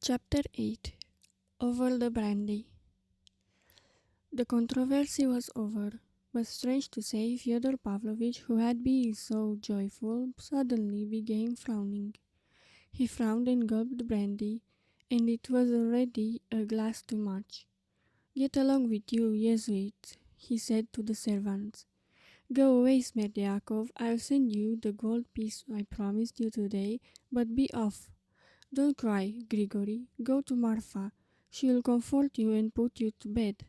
Chapter 8. Over the Brandy. The controversy was over, but strange to say, Fyodor Pavlovich, who had been so joyful, suddenly became frowning. He frowned and gulped brandy, and it was already a glass too much. "Get along with you, Jesuit," he said to the servants. "Go away, Smerdyakov, I'll send you the gold piece I promised you today, but be off. Don't cry, Grigory. Go to Marfa. She'll comfort you and put you to bed.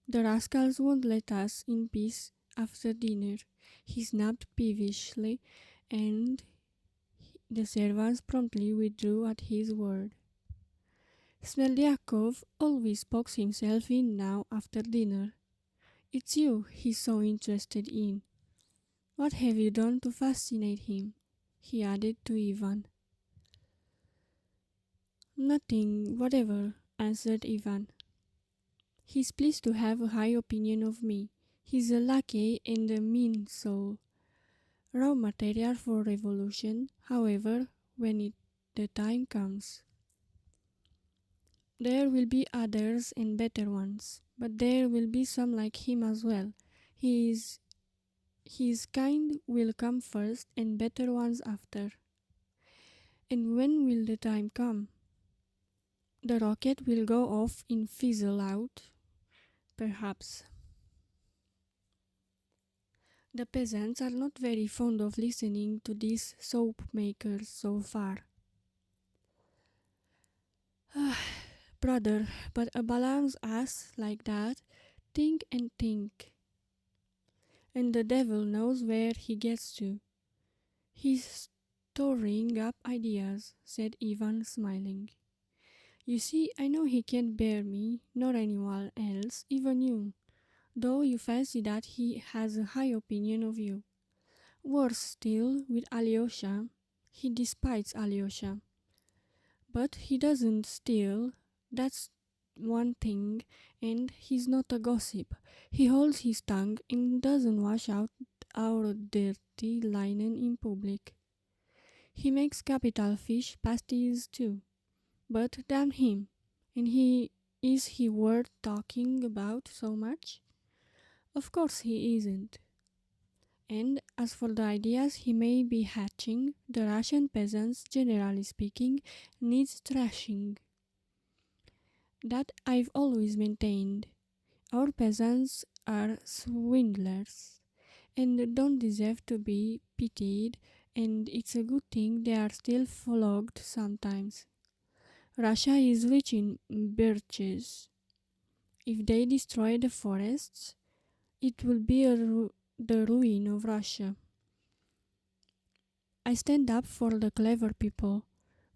The rascals won't let us in peace after dinner," he snapped peevishly, and the servants promptly withdrew at his word. Smerdyakov always pokes himself in now after dinner. "It's you he's so interested in. What have you done to fascinate him?" he added to Ivan. "Nothing whatever," answered Ivan. "He's pleased to have a high opinion of me. He's a lackey and a mean soul. Raw material for revolution, however, when the time comes. There will be others and better ones, but there will be some like him as well. His kind will come first and better ones after. And when will the time come? The rocket will go off and fizzle out, perhaps." The peasants are not very fond of listening to these soap makers so far. "Brother, but a balance ass like that, think and think. And the devil knows where he gets to. He's storing up ideas," said Ivan, smiling. "You see, I know he can't bear me, nor anyone else, even you, though you fancy that he has a high opinion of you. Worse still, with Alyosha. He despises Alyosha. But he doesn't steal, that's one thing, and he's not a gossip. He holds his tongue and doesn't wash out our dirty linen in public. He makes capital fish pasties too. But damn him, and is he worth talking about so much? Of course he isn't. And as for the ideas he may be hatching, the Russian peasants, generally speaking, needs thrashing. That I've always maintained. Our peasants are swindlers, and don't deserve to be pitied, and it's a good thing they are still flogged sometimes. Russia is rich in birches. If they destroy the forests, it will be the ruin of Russia. I stand up for the clever people.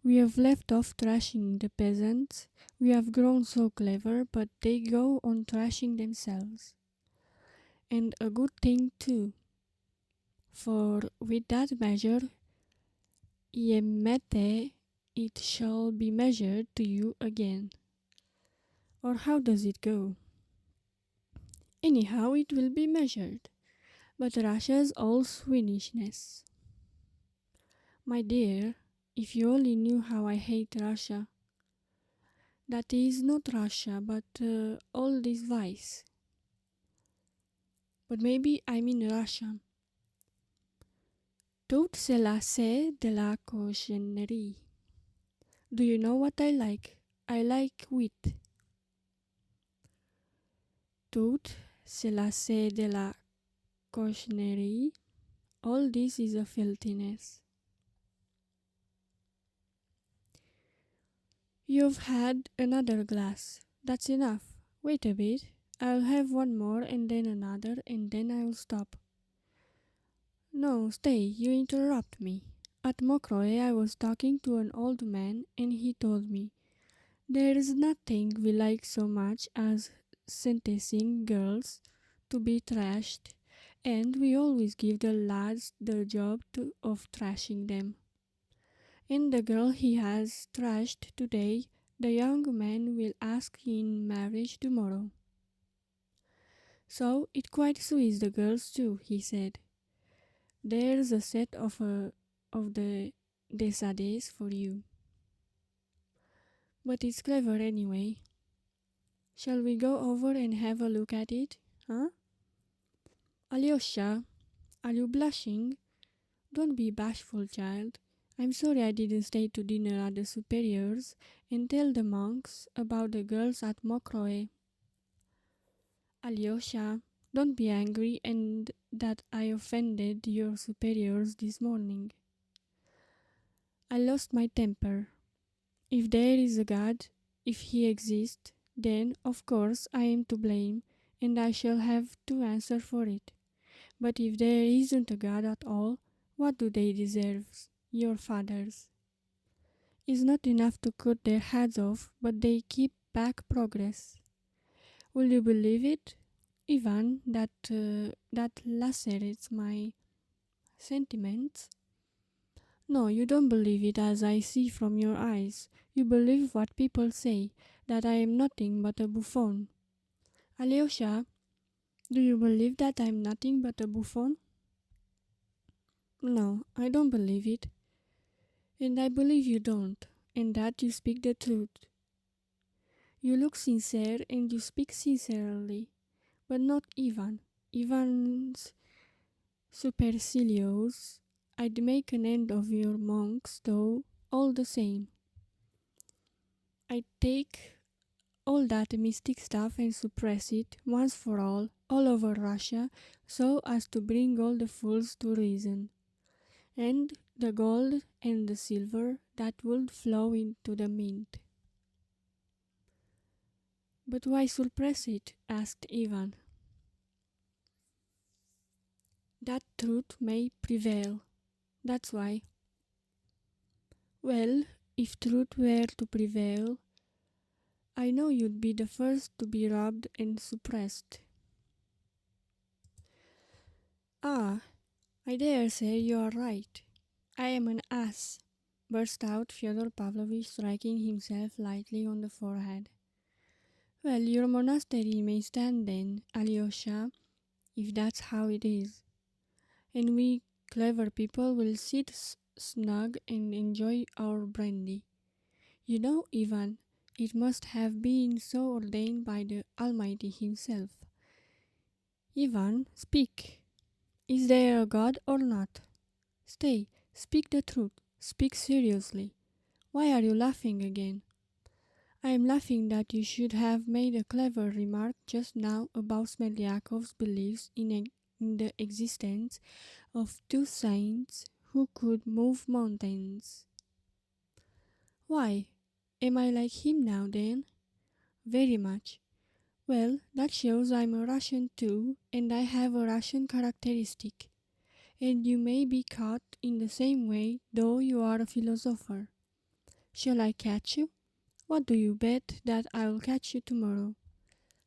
We have left off thrashing the peasants. We have grown so clever, but they go on thrashing themselves. And a good thing too, for with that measure, Iemete, it shall be measured to you again. Or how does it go? Anyhow, it will be measured. But Russia's all Swedishness. My dear, if you only knew how I hate Russia. That is not Russia, but all this vice. But maybe I mean Russia. Tout cela c'est de la cochonnerie. Do you know what I like? I like wheat. Tout cela c'est de la cochonnerie. All this is a filthiness. You've had another glass. That's enough. Wait a bit. I'll have one more and then another and then I'll stop. No, stay, you interrupt me. At Mokroe I was talking to an old man and he told me, "There's nothing we like so much as sentencing girls to be thrashed, and we always give the lads the job of thrashing them. And the girl he has thrashed today, the young man will ask in marriage tomorrow. So it quite suits the girls too," he said. "There's a set of the Desades for you." But it's clever anyway. Shall we go over and have a look at it? Huh? Alyosha, are you blushing? Don't be bashful, child. I'm sorry I didn't stay to dinner at the superior's and tell the monks about the girls at Mokroe. Alyosha, don't be angry and that I offended your superiors this morning. I lost my temper. If there is a God, if he exists, then of course I am to blame and I shall have to answer for it. But if there isn't a God at all, what do they deserve? Your fathers. It's not enough to cut their heads off, but they keep back progress. Will you believe it, Ivan, that lacerates my sentiments? No, you don't believe it as I see from your eyes. You believe what people say, that I am nothing but a buffoon. Alyosha, do you believe that I am nothing but a buffoon? No, I don't believe it. And I believe you don't, and that you speak the truth. You look sincere and you speak sincerely, but not Ivan. Ivan's supercilious. I'd make an end of your monks, though, all the same. I'd take all that mystic stuff and suppress it, once for all over Russia, so as to bring all the fools to reason. And the gold and the silver that would flow into the mint. But why suppress it? Asked Ivan. That truth may prevail. That's why. Well, if truth were to prevail, I know you'd be the first to be robbed and suppressed. Ah, I dare say you are right. I am an ass, burst out Fyodor Pavlovitch, striking himself lightly on the forehead. Well, your monastery may stand then, Alyosha, if that's how it is. And we clever people will sit snug and enjoy our brandy. You know, Ivan, it must have been so ordained by the Almighty Himself. Ivan, speak. Is there a God or not? Stay, speak the truth. Speak seriously. Why are you laughing again? I am laughing that you should have made a clever remark just now about Smelyakov's beliefs in the existence of two saints who could move mountains. Why, am I like him now then? Very much. Well, that shows I'm a Russian too, and I have a Russian characteristic. And you may be caught in the same way, though you are a philosopher. Shall I catch you? What do you bet that I'll catch you tomorrow?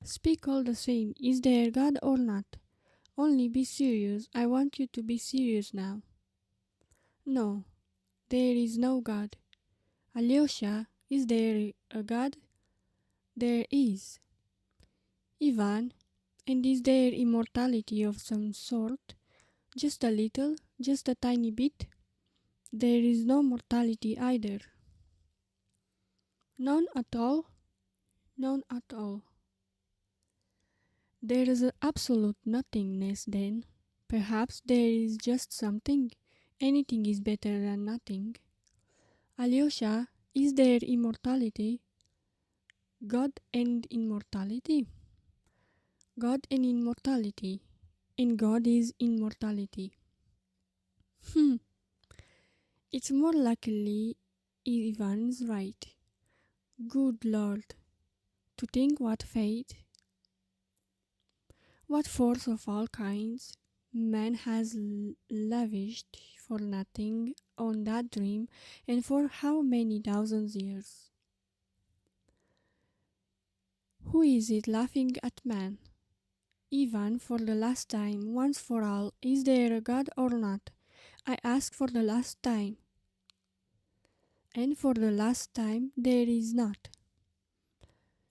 Speak all the same. Is there God or not? Only be serious. I want you to be serious now. No, there is no God. Alyosha, is there a God? There is. Ivan, and is there immortality of some sort? Just a little, just a tiny bit? There is no mortality either. None at all? None at all. There is an absolute nothingness then. Perhaps there is just something. Anything is better than nothing. Alyosha, is there immortality? God and immortality? God and immortality. And God is immortality. Hmm. It's more likely Ivan's right. Good Lord. To think what fate, what force of all kinds man has lavished for nothing on that dream, and for how many thousands years. Who is it laughing at man? Ivan, for the last time, once for all, is there a God or not? I ask for the last time. And for the last time, there is not.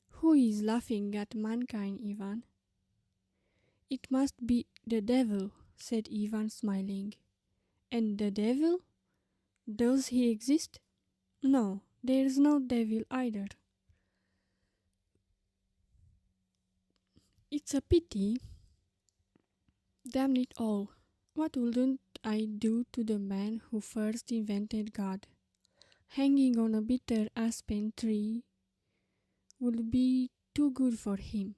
Who is laughing at mankind, Ivan? It must be the devil, said Ivan, smiling. And the devil? Does he exist? No, There's no devil either. It's a pity. Damn it all. What wouldn't I do to the man who first invented God? Hanging on a bitter aspen tree would be too good for him.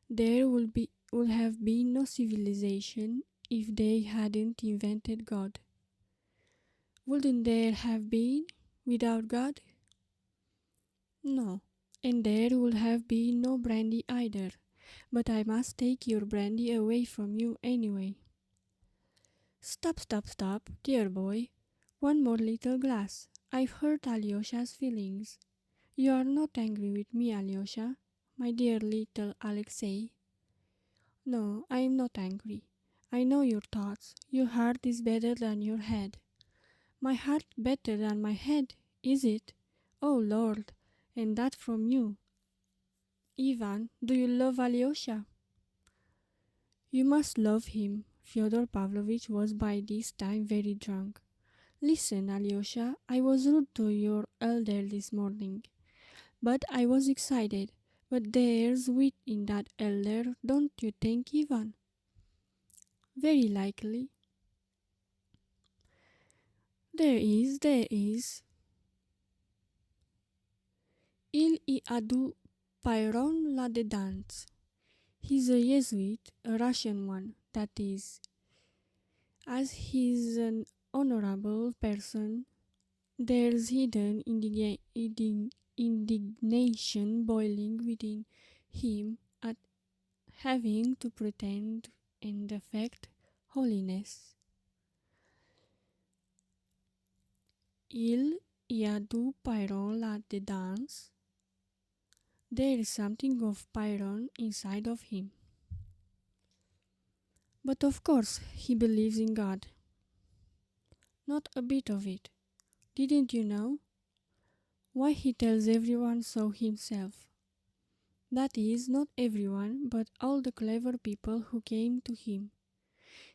There would have been no civilization if they hadn't invented God. Wouldn't there have been without God? No. And there would have been no brandy either. But I must take your brandy away from you anyway. Stop, stop, stop, dear boy. One more little glass. I've hurt Alyosha's feelings. You are not angry with me, Alyosha, my dear little Alexei. No, I am not angry. I know your thoughts. Your heart is better than your head. My heart better than my head, is it? Oh Lord, and that from you. Ivan, do you love Alyosha? You must love him. Fyodor Pavlovitch was by this time very drunk. Listen, Alyosha, I was rude to your elder this morning, but I was excited. But there's wit in that elder, don't you think, Ivan? Very likely. There is. Il y a du Pyron là-dedans. He's a Jesuit, a Russian one, that is. As he's an honorable person, there's hidden indignation boiling within him at having to pretend and affect holiness. Il y a du Pyron là-dedans. There is something of Pyron inside of him. But of course he believes in God. Not a bit of it. Didn't you know? Why, he tells everyone so himself. That is, not everyone, but all the clever people who came to him.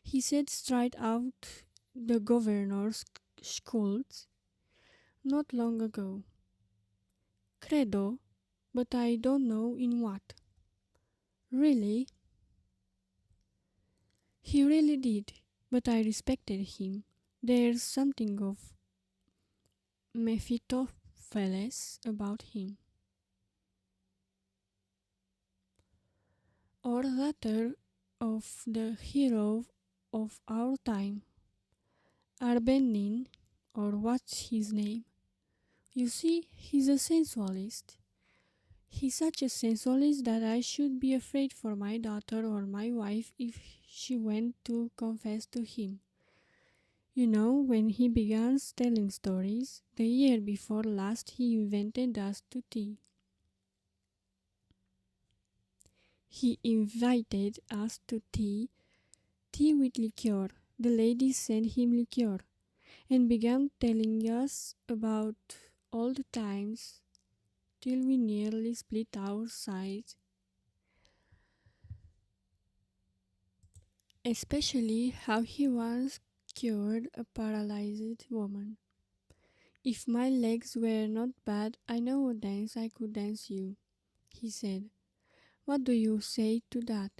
He said straight out the governor's schools not long ago. Credo, but I don't know in what. Really? He really did, but I respected him. There's something of Mephistopheles about him. Or rather, of the hero of our time, Arbenin, or what's his name. You see, he's a sensualist. He's such a sensualist that I should be afraid for my daughter or my wife if she went to confess to him. You know, when he began telling stories, the year before last he invented us to tea. He invited us to tea with liqueur. The ladies sent him liqueur, and began telling us about all the times till we nearly split our sides, especially how he once cured a paralyzed woman. If my legs were not bad, I know a dance I could dance you, he said. What do you say to that?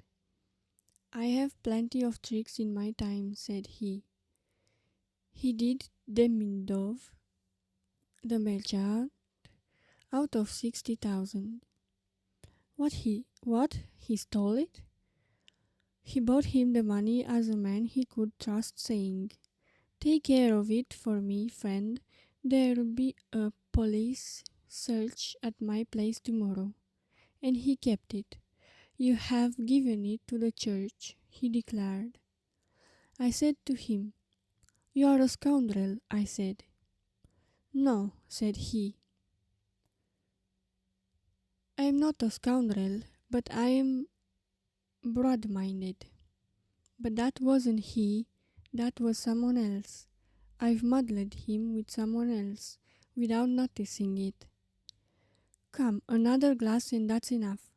I have plenty of tricks in my time, said he. He did Demidov, the Melchior, out of 60,000. What? He stole it? He bought him the money as a man he could trust, saying, Take care of it for me, friend. There'll be a police search at my place tomorrow. And he kept it. You have given it to the church, he declared. I said to him, You are a scoundrel, I said. No, said he. I am not a scoundrel, but I am broad-minded. But that wasn't he, that was someone else. I've muddled him with someone else, without noticing it. Come, another glass and that's enough.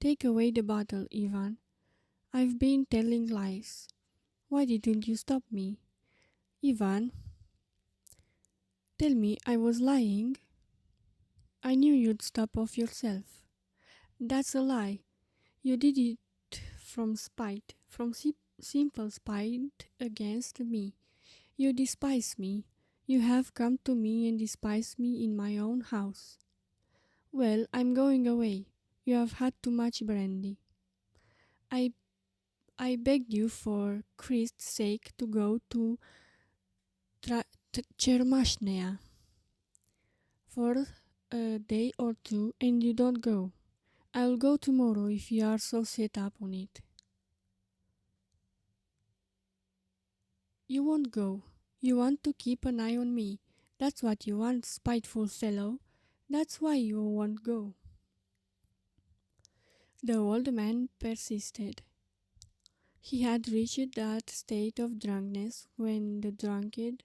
Take away the bottle, Ivan. I've been telling lies. Why didn't you stop me? Ivan, tell me I was lying. I knew you'd stop off yourself. That's a lie. You did it from spite, from simple spite against me. You despise me. You have come to me and despised me in my own house. Well, I'm going away. You have had too much brandy. I I beg you for Christ's sake to go to Chermashnaya for a day or two and you don't go. I'll go tomorrow if you are so set up on it. You won't go. You want to keep an eye on me. That's what you want, spiteful fellow. That's why you won't go. The old man persisted. He had reached that state of drunkenness when the drunkard,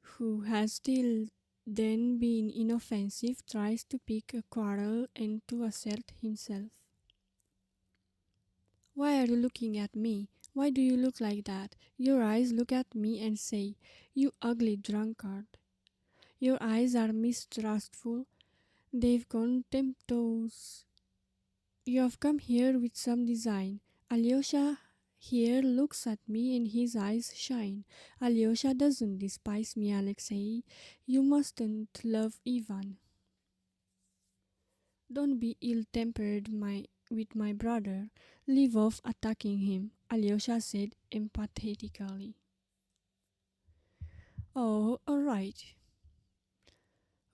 who has till then been inoffensive, tries to pick a quarrel and to assert himself. Why are you looking at me? Why do you look like that? Your eyes look at me and say, "You ugly drunkard." Your eyes are mistrustful, they've contemptuous. You have come here with some design. Alyosha here looks at me and his eyes shine. Alyosha doesn't despise me, Alexei. You mustn't love Ivan. Don't be ill-tempered with my brother. Leave off attacking him, Alyosha said empathetically. Oh, all right.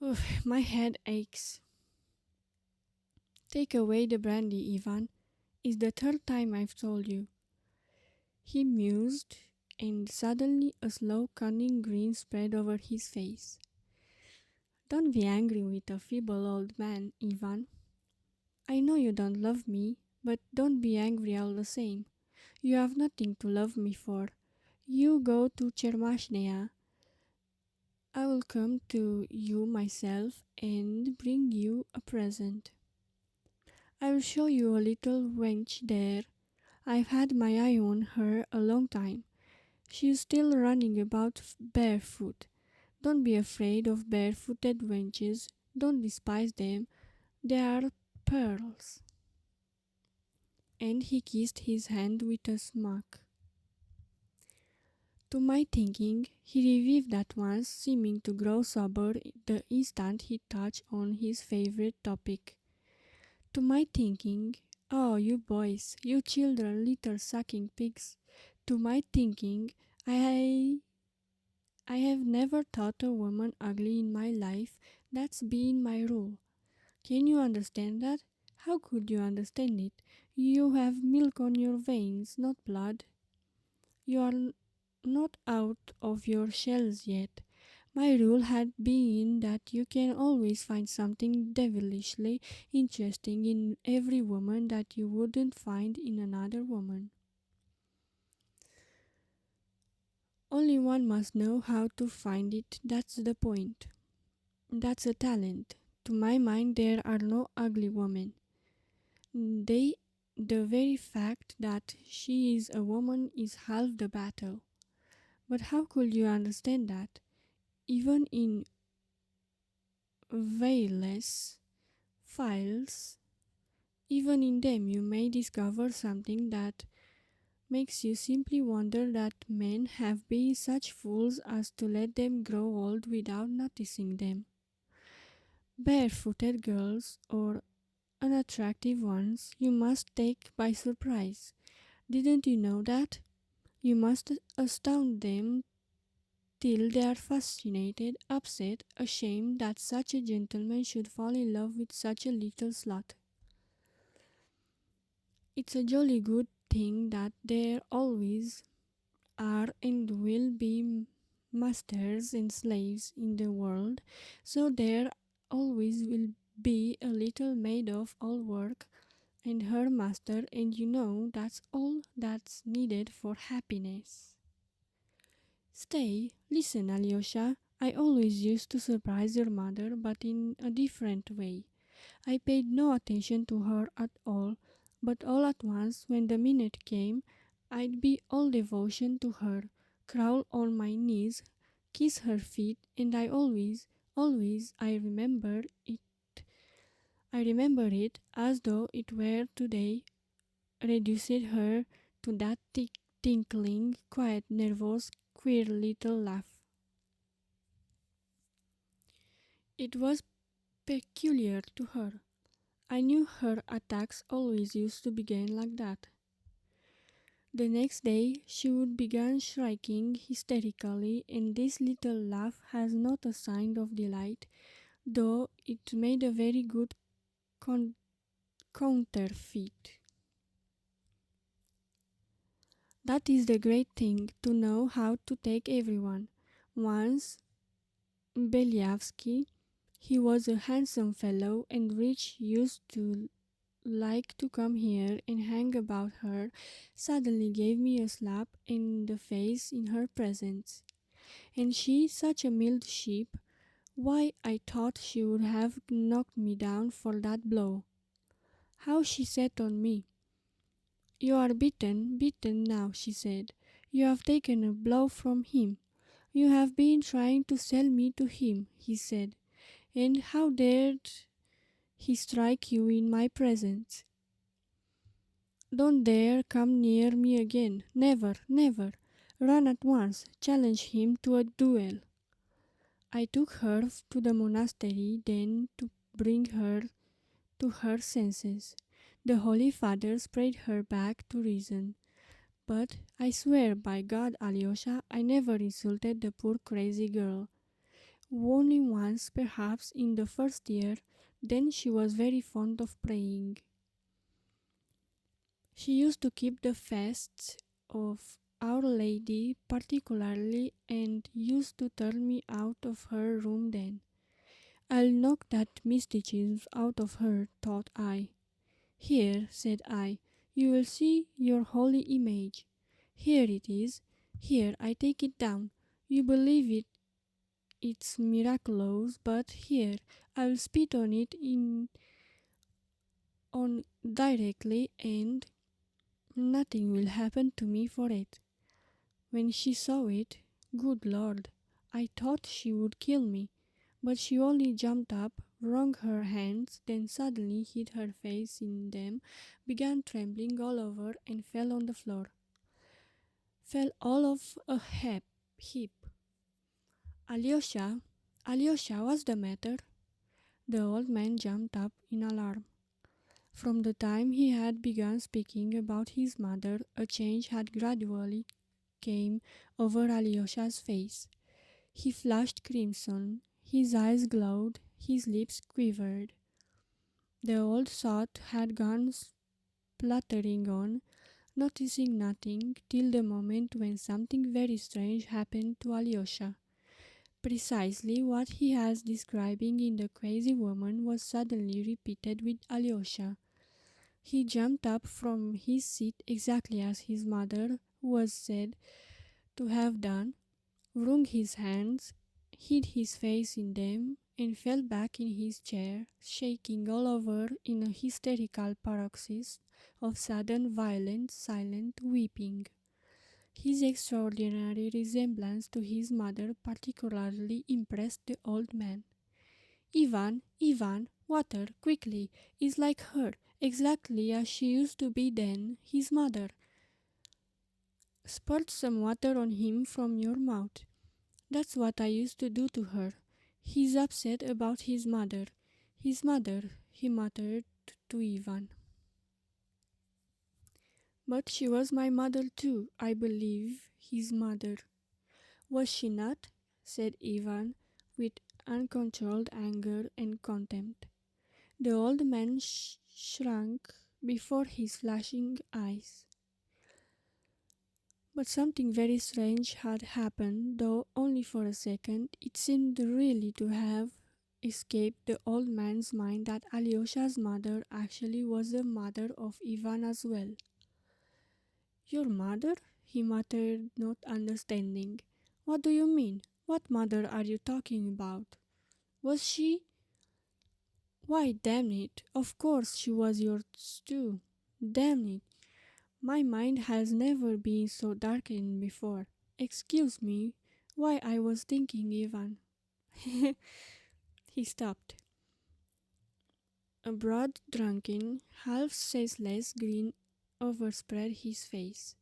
Oof, my head aches. Take away the brandy, Ivan. It's the third time I've told you. He mused, and suddenly a slow, cunning grin spread over his face. Don't be angry with a feeble old man, Ivan. I know you don't love me, but don't be angry all the same. You have nothing to love me for. You go to Chermashnaya. I will come to you myself and bring you a present. I will show you a little wench there. I've had my eye on her a long time. She's still running about barefoot. Don't be afraid of barefooted wenches. Don't despise them. They are pearls. And he kissed his hand with a smirk. To my thinking, he revived at once, seeming to grow sober the instant he touched on his favorite topic. To my thinking, oh, you boys, you children, little sucking pigs, to my thinking, I I have never thought a woman ugly in my life. That's been my rule. Can you understand that? How could you understand it? You have milk on your veins, not blood. You are not out of your shells yet. My rule had been that you can always find something devilishly interesting in every woman that you wouldn't find in another woman. Only one must know how to find it, that's the point. That's a talent. To my mind, there are no ugly women. They, the very fact that she is a woman is half the battle. But how could you understand that? Even in veilless files, even in them you may discover something that makes you simply wonder that men have been such fools as to let them grow old without noticing them. Barefooted girls, or unattractive ones, you must take by surprise. Didn't you know that? You must astound them till they are fascinated, upset, ashamed that such a gentleman should fall in love with such a little slut. It's a jolly good thing that there always are and will be masters and slaves in the world, so there always will be a little maid of all work and her master, and you know that's all that's needed for happiness. Stay, listen, Alyosha. I always used to surprise your mother, but in a different way. I paid no attention to her at all, but all at once, when the minute came, I'd be all devotion to her, crawl on my knees, kiss her feet, and I always, I remember it I remember it as though it were today, reduced her to that tinkling, quiet, nervous, queer little laugh. It was peculiar to her. I knew her attacks always used to begin like that. The next day she would begin shrieking hysterically, and this little laugh has not a sign of delight, though it made a very good con- counterfeit. That is the great thing, to know how to take everyone. Once, Beliavsky, he was a handsome fellow and rich, used to like to come here and hang about her, suddenly gave me a slap in the face in her presence. And she, such a mild sheep, why, I thought she would have knocked me down for that blow. How she sat on me! You are beaten, beaten now, she said. You have taken a blow from him. You have been trying to sell me to him, he said. And how dared he strike you in my presence? Don't dare come near me again. Never, never. Run at once. Challenge him to a duel. I took her to the monastery then to bring her to her senses. The Holy Fathers prayed her back to reason. But I swear by God, Alyosha, I never insulted the poor crazy girl. Only once, perhaps, in the first year, then she was very fond of praying. She used to keep the fasts of Our Lady particularly and used to turn me out of her room then. I'll knock that mysticism out of her, thought I. Here, said I, you will see your holy image. Here it is. Here, I take it down. You believe it's miraculous, but here, I will spit on it on directly and nothing will happen to me for it. When she saw it, good Lord, I thought she would kill me, but she only jumped up, wrung her hands, then suddenly hid her face in them, began trembling all over, and fell on the floor. Fell all of a heap. Alyosha, Alyosha, what's the matter? The old man jumped up in alarm. From the time he had begun speaking about his mother, a change had gradually came over Alyosha's face. He flushed crimson, his eyes glowed, his lips quivered. The old sot had gone spluttering on, noticing nothing, till the moment when something very strange happened to Alyosha. Precisely what he was describing in the crazy woman was suddenly repeated with Alyosha. He jumped up from his seat exactly as his mother was said to have done, wrung his hands, hid his face in them, and fell back in his chair, shaking all over in a hysterical paroxysm of sudden, violent, silent weeping. His extraordinary resemblance to his mother particularly impressed the old man. Ivan, Ivan, water, quickly, is like her, exactly as she used to be then, his mother. Spurt some water on him from your mouth. That's what I used to do to her. He's upset about his mother. His mother, he muttered to Ivan. But she was my mother too, I believe, his mother. Was she not? Said Ivan, with uncontrolled anger and contempt. The old man shrunk before his flashing eyes. But something very strange had happened, though only for a second. It seemed really to have escaped the old man's mind that Alyosha's mother actually was the mother of Ivan as well. Your mother? He muttered, not understanding. What do you mean? What mother are you talking about? Was she? Why, damn it, of course she was yours too. Damn it, my mind has never been so darkened before. Excuse me, why I was thinking Ivan. He stopped. A broad, drunken, half-faceless grin overspread his face.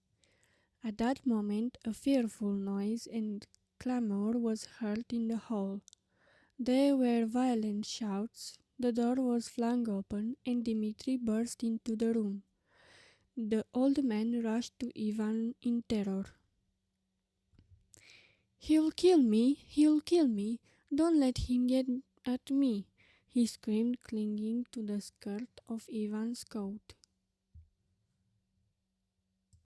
At that moment a fearful noise and clamour was heard in the hall. There were violent shouts, the door was flung open, and Dmitri burst into the room. The old man rushed to Ivan in terror. "He'll kill me! He'll kill me! Don't let him get at me!" he screamed, clinging to the skirt of Ivan's coat.